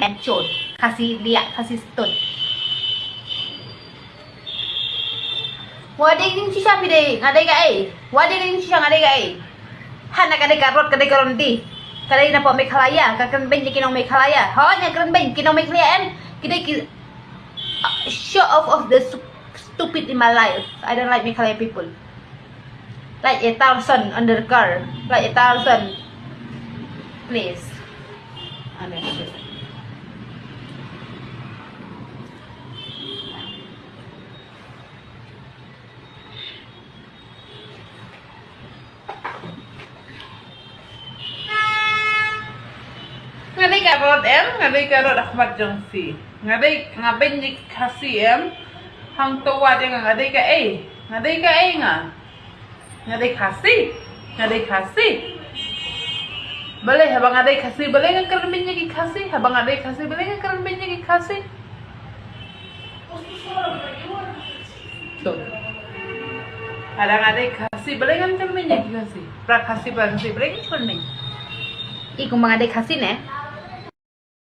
hancur. Kasih lihat, kasih stun. Wading ning sisa pide, ngadai ka Wading ning sisa ngadai ka Hanak kadai karot kadai karonti. Kadai na po may kalaya, kakan ben kinong may kalaya. Ho, nya kan ben kinong may kalaya kidai show off of the stupid in my life. I don't like make kalaya people. Like 1,000 under the car. Like 1,000. Please. Understood. Ngadai karot ngadai karot Ahmad Jongsi. Ngabai ni kasi hang tua dia ngadai ka ngadai ka nga. Ngadai kasi. Boleh habang ngadai kasi, boleh nga karambin niya kasi. Habang ngadai kasi, boleh nga karambin niya kasi. Tuh. Ada ngadai kasi, boleh nga karambin niya kasi. Pra kasi, boleh nga karambin. Kung mga day kasi ne,